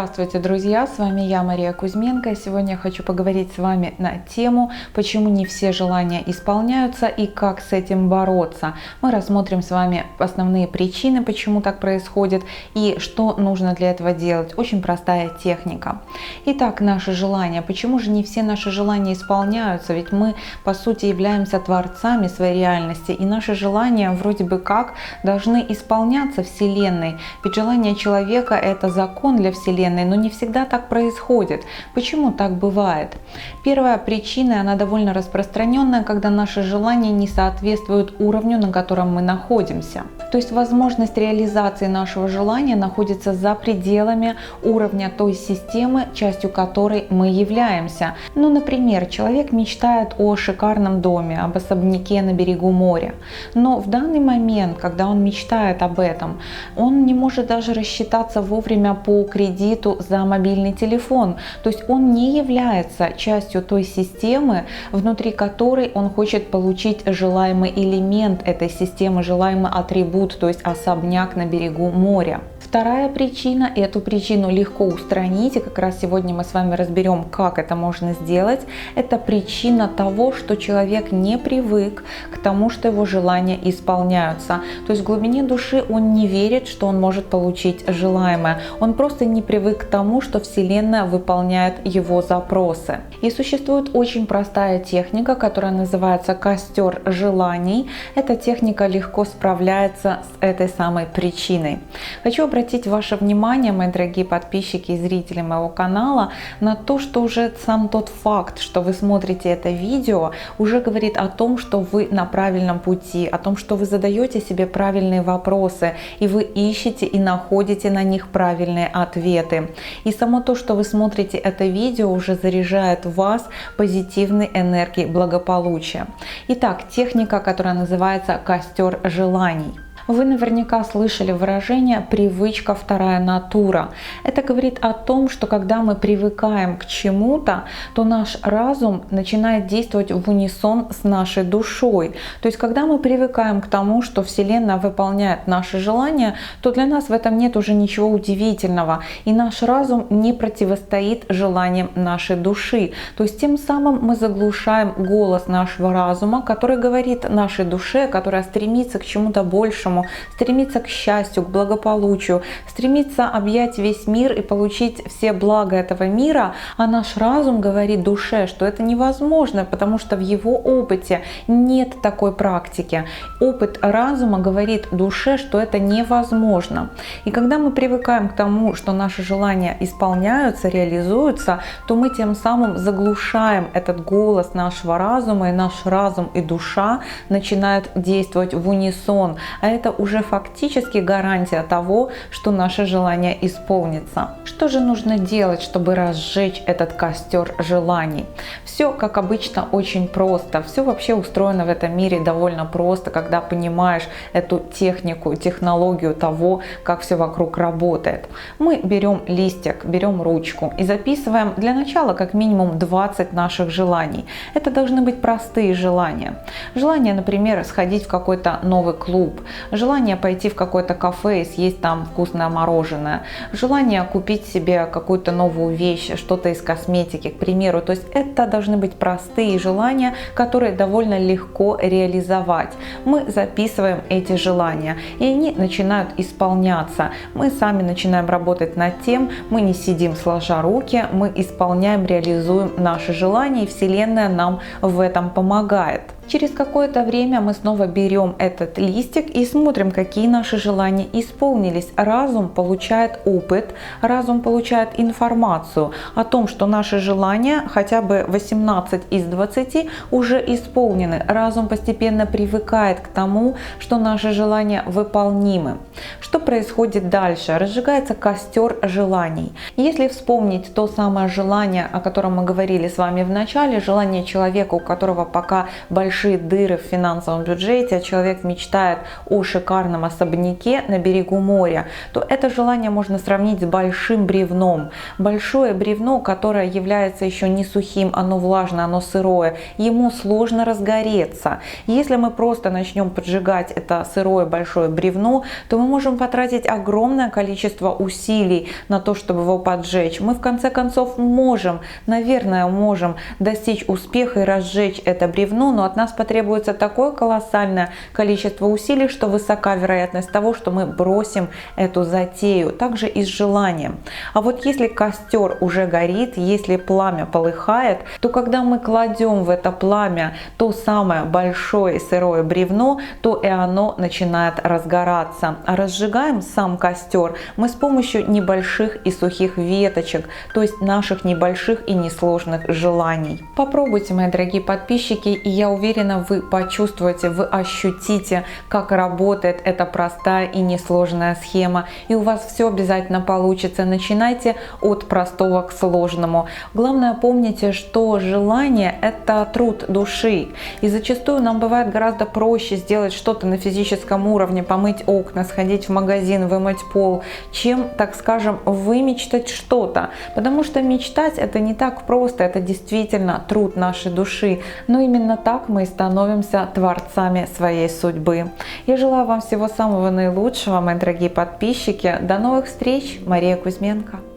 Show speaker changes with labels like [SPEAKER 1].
[SPEAKER 1] Здравствуйте, друзья! С вами я, Мария Кузьменко. Сегодня я хочу поговорить с вами на тему, почему не все желания исполняются и как с этим бороться. Мы рассмотрим с вами основные причины, почему так происходит и что нужно для этого делать. Очень простая техника. Итак, наши желания. Почему же не все наши желания исполняются? Ведь мы, по сути, являемся творцами своей реальности, и наши желания вроде бы как должны исполняться Вселенной. Ведь желание человека – это закон для Вселенной, но не всегда так происходит. Почему так бывает? Первая причина, она довольно распространенная, когда наши желания не соответствуют уровню, на котором мы находимся. То есть возможность реализации нашего желания находится за пределами уровня той системы, частью которой мы являемся. Ну, например, человек мечтает о шикарном доме, об особняке на берегу моря. Но в данный момент, когда он мечтает об этом, он не может даже рассчитаться вовремя по кредиту за мобильный телефон. То есть он не является частью той системы, внутри которой он хочет получить желаемый элемент этой системы, желаемый атрибут, то есть особняк на берегу моря. Вторая причина, эту причину легко устранить, и как раз сегодня мы с вами разберем, как это можно сделать. Это причина того, что человек не привык к тому, что его желания исполняются. То есть в глубине души он не верит, что он может получить желаемое. Он просто не привык к тому, что Вселенная выполняет его запросы. И существует очень простая техника, которая называется костер желаний. Эта техника легко справляется с этой самой причиной. Хочу обратить ваше внимание, мои дорогие подписчики и зрители моего канала, на то, что уже сам тот факт, что вы смотрите это видео, уже говорит о том, что вы на правильном пути, о том, что вы задаете себе правильные вопросы, и вы ищете и находите на них правильные ответы. И само то, что вы смотрите это видео, уже заряжает вас позитивной энергией благополучия. Итак, техника, которая называется костер желаний. Вы наверняка слышали выражение «привычка вторая натура». Это говорит о том, что когда мы привыкаем к чему-то, то наш разум начинает действовать в унисон с нашей душой. То есть когда мы привыкаем к тому, что Вселенная выполняет наши желания, то для нас в этом нет уже ничего удивительного. И наш разум не противостоит желаниям нашей души. То есть тем самым мы заглушаем голос нашего разума, который говорит нашей душе, которая стремится к чему-то большему, стремится к счастью, к благополучию, стремится объять весь мир и получить все блага этого мира, а наш разум говорит душе, что это невозможно, потому что в его опыте нет такой практики. Опыт разума говорит душе, что это невозможно. И когда мы привыкаем к тому, что наши желания исполняются, реализуются, то мы тем самым заглушаем этот голос нашего разума, и наш разум и душа начинают действовать в унисон. А это уже фактически гарантия того, что наше желание исполнится. Что же нужно делать, чтобы разжечь этот костер желаний? Все, как обычно, очень просто. Все вообще устроено в этом мире довольно просто, когда понимаешь эту технику, технологию того, как все вокруг работает. Мы берем листик, берем ручку и записываем для начала как минимум 20 наших желаний. Это должны быть простые желания. Желание, например, сходить в какой-то новый клуб, желание пойти в какое-то кафе и съесть там вкусное мороженое, желание купить себе какую-то новую вещь, что-то из косметики, к примеру. То есть это должны быть простые желания, которые довольно легко реализовать. Мы записываем эти желания, и они начинают исполняться. Мы сами начинаем работать над тем, мы не сидим сложа руки, мы исполняем, реализуем наши желания, и Вселенная нам в этом помогает. Через какое-то время мы снова берем этот листик и смотрим, какие наши желания исполнились. Разум получает опыт, разум получает информацию о том, что наши желания, хотя бы 18 из 20, уже исполнены. Разум постепенно привыкает к тому, что наши желания выполнимы. Что происходит дальше? Разжигается костер желаний. Если вспомнить то самое желание, о котором мы говорили с вами в начале, желание человека, у которого пока большой большие дыры в финансовом бюджете, а человек мечтает о шикарном особняке на берегу моря, то это желание можно сравнить с большим бревном. Большое бревно, которое является еще не сухим, оно влажное, оно сырое, ему сложно разгореться. Если мы просто начнем поджигать это сырое большое бревно, то мы можем потратить огромное количество усилий на то, чтобы его поджечь. Мы в конце концов можем, наверное, можем достичь успеха и разжечь это бревно, но от нас потребуется такое колоссальное количество усилий, что высока вероятность того, что мы бросим эту затею. Также и с желанием. А вот если костер уже горит, если пламя полыхает, то когда мы кладем в это пламя то самое большое сырое бревно, то и оно начинает разгораться. А разжигаем сам костер мы с помощью небольших и сухих веточек, то есть наших небольших и несложных желаний. Попробуйте, мои дорогие подписчики, и я уверена, вы почувствуете, вы ощутите, как работает эта простая и несложная схема, и у вас все обязательно получится. Начинайте от простого к сложному. Главное, помните, что желание – это труд души, и зачастую нам бывает гораздо проще сделать что-то на физическом уровне, помыть окна, сходить в магазин, вымыть пол, чем, так скажем, вымечтать что-то, потому что мечтать это не так просто, это действительно труд нашей души, но именно так мы и становимся творцами своей судьбы. Я желаю вам всего самого наилучшего, мои дорогие подписчики. До новых встреч, Мария Кузьменко.